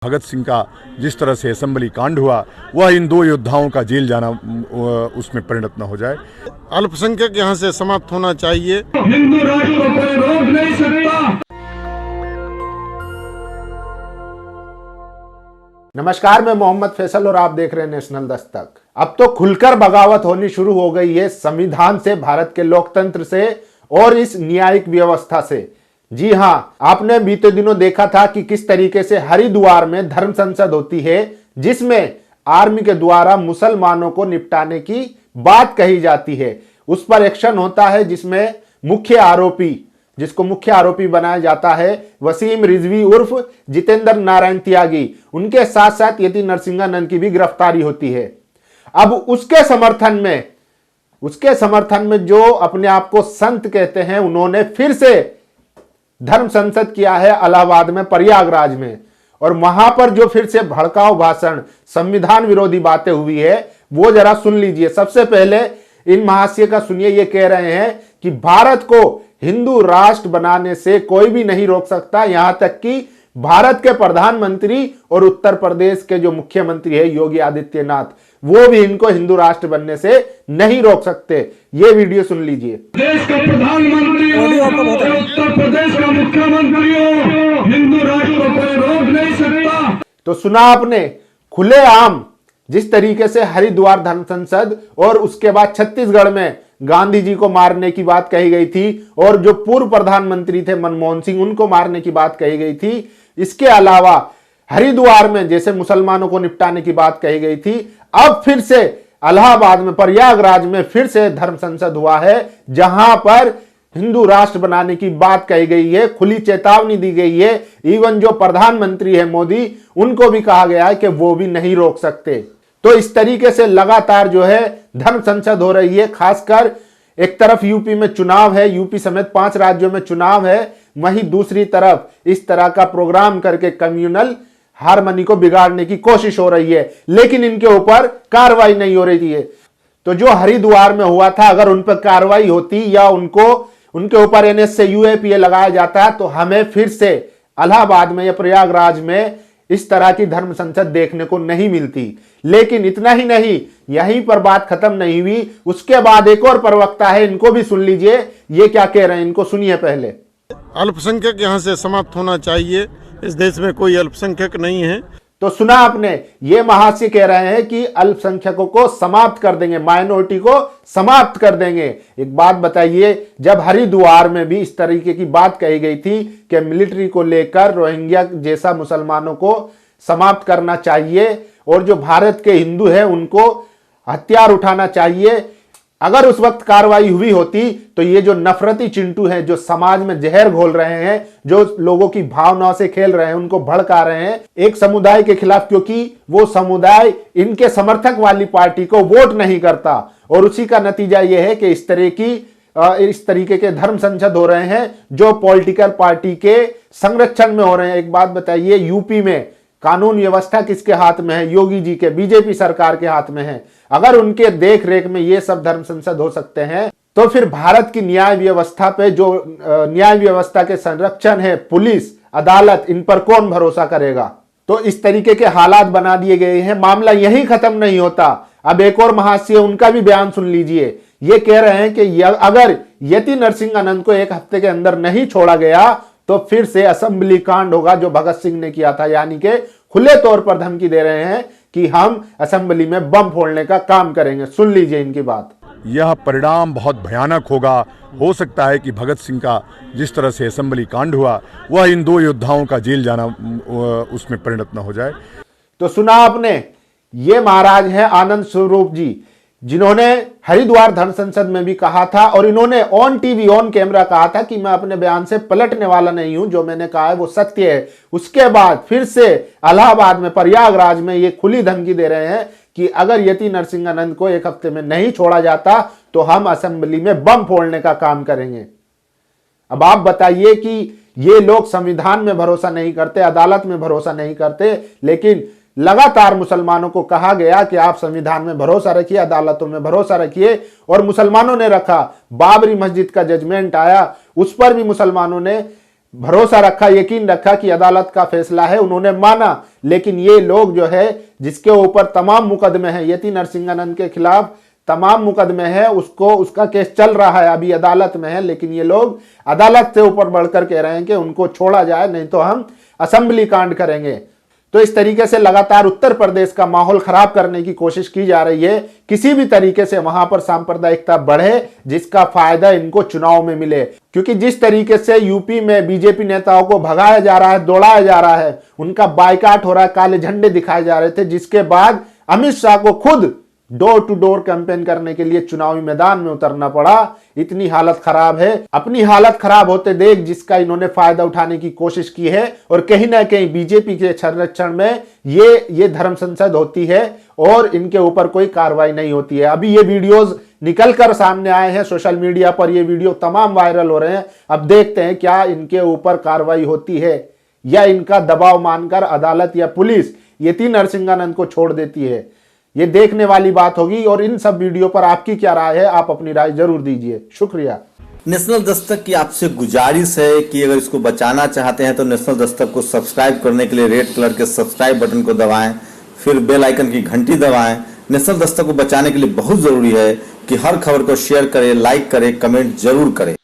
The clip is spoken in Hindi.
भगत सिंह का जिस तरह से असेंबली कांड हुआ वह इन दो योद्धाओं का जेल जाना उसमें परिणत न हो जाए। अल्पसंख्यक यहाँ से समाप्त होना चाहिए। हिंदू राष्ट्र को कोई रोक नहीं सकता। नमस्कार, मैं मोहम्मद फैसल और आप देख रहे हैं नेशनल दस्तक। अब तो खुलकर बगावत होनी शुरू हो गई है संविधान से, भारत के लोकतंत्र से और इस न्यायिक व्यवस्था से। जी हां, आपने बीते दिनों देखा था कि किस तरीके से हरिद्वार में धर्म संसद होती है, जिसमें आर्मी के द्वारा मुसलमानों को निपटाने की बात कही जाती है। उस पर एक्शन होता है, जिसमें जिसको मुख्य आरोपी बनाया जाता है वसीम रिजवी उर्फ जितेंद्र नारायण त्यागी, उनके साथ साथ यति नरसिंहानंद की भी गिरफ्तारी होती है। अब उसके समर्थन में जो अपने आप को संत कहते हैं, उन्होंने फिर से धर्म संसद किया है इलाहाबाद में, प्रयागराज में। और वहां पर जो फिर से भड़काऊ भाषण, संविधान विरोधी बातें हुई है, वो जरा सुन लीजिए। सबसे पहले इन महाशय का सुनिए। ये कह रहे हैं कि भारत को हिंदू राष्ट्र बनाने से कोई भी नहीं रोक सकता, यहां तक कि भारत के प्रधानमंत्री और उत्तर प्रदेश के जो मुख्यमंत्री है योगी आदित्यनाथ, वो भी इनको हिंदू राष्ट्र बनने से नहीं रोक सकते। ये वीडियो सुन लीजिए। देश का प्रधानमंत्री हो, उत्तर प्रदेश का मुख्यमंत्री हो, हिंदू राष्ट्र को कोई रोक नहीं सकता। तो सुना आपने, खुलेआम जिस तरीके से हरिद्वार धर्म संसद और उसके बाद छत्तीसगढ़ में गांधी जी को मारने की बात कही गई थी, और जो पूर्व प्रधानमंत्री थे मनमोहन सिंह, उनको मारने की बात कही गई थी। इसके अलावा हरिद्वार में जैसे मुसलमानों को निपटाने की बात कही गई थी, अब फिर से इलाहाबाद में, प्रयागराज में फिर से धर्म संसद हुआ है, जहां पर हिंदू राष्ट्र बनाने की बात कही गई है, खुली चेतावनी दी गई है। इवन जो प्रधानमंत्री है मोदी, उनको भी कहा गया है कि वो भी नहीं रोक सकते। तो इस तरीके से लगातार जो है धर्म संसद हो रही है। खासकर एक तरफ यूपी में चुनाव है, यूपी समेत 5 राज्यों में चुनाव है, वहीं दूसरी तरफ इस तरह का प्रोग्राम करके कम्युनल हार्मनी को बिगाड़ने की कोशिश हो रही है, लेकिन इनके ऊपर कार्रवाई नहीं हो रही है। तो जो हरिद्वार में हुआ था, अगर उन पर कार्रवाई होती या उनके ऊपर एनएसए यूएपीए लगाया जाता, तो हमें फिर से इलाहाबाद में या प्रयागराज में इस तरह की धर्म संसद देखने को नहीं मिलती। लेकिन इतना ही नहीं, यहीं पर बात खत्म नहीं हुई। उसके बाद एक और प्रवक्ता है, इनको भी सुन लीजिए ये क्या कह रहे हैं, इनको सुनिए पहले। अल्पसंख्यक यहाँ से समाप्त होना चाहिए। इस देश में कोई अल्पसंख्यक नहीं है। तो सुना आपने, ये महाशय कह रहे हैं कि अल्पसंख्यकों को समाप्त कर देंगे, माइनॉरिटी को समाप्त कर देंगे। एक बात बताइए, जब हरिद्वार में भी इस तरीके की बात कही गई थी कि मिलिट्री को लेकर रोहिंग्या जैसा मुसलमानों को समाप्त करना चाहिए और जो भारत के हिंदू हैं उनको हथियार उठाना चाहिए, अगर उस वक्त कार्रवाई हुई होती तो ये जो नफरती चिंटू हैं, जो समाज में जहर घोल रहे हैं, जो लोगों की भावनाओं से खेल रहे हैं, उनको भड़का रहे हैं एक समुदाय के खिलाफ, क्योंकि वो समुदाय इनके समर्थक वाली पार्टी को वोट नहीं करता। और उसी का नतीजा ये है कि इस तरीके के धर्म संसद हो रहे हैं जो पॉलिटिकल पार्टी के संरक्षण में हो रहे हैं। एक बात बताइए, यूपी में कानून व्यवस्था किसके हाथ में है? योगी जी के, बीजेपी सरकार के हाथ में है। अगर उनके देख रेख में ये सब धर्म संसद हो सकते हैं, तो फिर भारत की न्याय व्यवस्था पे, जो न्याय व्यवस्था के संरक्षण है, पुलिस, अदालत, इन पर कौन भरोसा करेगा? तो इस तरीके के हालात बना दिए गए हैं। मामला यही खत्म नहीं होता। अब एक और महाशय, उनका भी बयान सुन लीजिए। ये कह रहे हैं कि अगर यति नरसिंहानंद को 1 हफ्ते के अंदर नहीं छोड़ा गया तो फिर से असेंबली कांड होगा जो भगत सिंह ने किया था। यानी कि खुले तौर पर धमकी दे रहे हैं कि हम असेंबली में बम फोड़ने का काम करेंगे। सुन लीजिए इनकी बात। यह परिणाम बहुत भयानक होगा। हो सकता है कि भगत सिंह का जिस तरह से असेंबली कांड हुआ वह इन दो योद्धाओं का जेल जाना उसमें परिणत न हो जाए। तो सुना आपने, ये महाराज हैं आनंद स्वरूप जी, जिन्होंने हरिद्वार धर्म संसद में भी कहा था, और इन्होंने ऑन टीवी, ऑन कैमरा कहा था कि मैं अपने बयान से पलटने वाला नहीं हूं, जो मैंने कहा है वो सत्य है। उसके बाद फिर से इलाहाबाद में, प्रयागराज में ये खुली धमकी दे रहे हैं कि अगर यति नरसिंहानंद को 1 हफ्ते में नहीं छोड़ा जाता तो हम असेंबली में बम फोड़ने का काम करेंगे। अब आप बताइए कि ये लोग संविधान में भरोसा नहीं करते, अदालत में भरोसा नहीं करते, लेकिन लगातार मुसलमानों को कहा गया कि आप संविधान में भरोसा रखिए, अदालतों में भरोसा रखिए, और मुसलमानों ने रखा। बाबरी मस्जिद का जजमेंट आया, उस पर भी मुसलमानों ने भरोसा रखा, यकीन रखा कि अदालत का फैसला है, उन्होंने माना। लेकिन ये लोग जो है जिसके ऊपर तमाम मुकदमे हैं, यति नरसिंहानंद के खिलाफ तमाम मुकदमे हैं, उसका केस चल रहा है, अभी अदालत में है, लेकिन ये लोग अदालत से ऊपर बढ़कर कह रहे हैं कि उनको छोड़ा जाए, नहीं तो हम असेंबली कांड करेंगे। तो इस तरीके से लगातार उत्तर प्रदेश का माहौल खराब करने की कोशिश की जा रही है, किसी भी तरीके से वहां पर सांप्रदायिकता बढ़े जिसका फायदा इनको चुनाव में मिले। क्योंकि जिस तरीके से यूपी में बीजेपी नेताओं को भगाया जा रहा है, दौड़ाया जा रहा है, उनका बाइकाट हो रहा है, काले झंडे दिखाए जा रहे थे, जिसके बाद अमित शाह को खुद डोर टू डोर कैंपेन करने के लिए चुनावी मैदान में उतरना पड़ा। इतनी हालत खराब है। अपनी हालत खराब होते देख जिसका इन्होंने फायदा उठाने की कोशिश की है, और कहीं ना कहीं बीजेपी के संरक्षण में ये धर्म संसद होती है और इनके ऊपर कोई कार्रवाई नहीं होती है। अभी ये वीडियोस निकलकर सामने आए हैं सोशल मीडिया पर, ये वीडियो तमाम वायरल हो रहे हैं। अब देखते हैं क्या इनके ऊपर कार्रवाई होती है या इनका दबाव मानकर अदालत या पुलिस यति नरसिंहानंद को छोड़ देती है। ये देखने वाली बात होगी। और इन सब वीडियो पर आपकी क्या राय है, आप अपनी राय जरूर दीजिए। शुक्रिया। नेशनल दस्तक की आपसे गुजारिश है कि अगर इसको बचाना चाहते हैं तो नेशनल दस्तक को सब्सक्राइब करने के लिए रेड कलर के सब्सक्राइब बटन को दबाएं, फिर बेल आइकन की घंटी दबाएं। नेशनल दस्तक को बचाने के लिए बहुत जरूरी है कि हर खबर को शेयर करें, लाइक करें, कमेंट जरूर करें।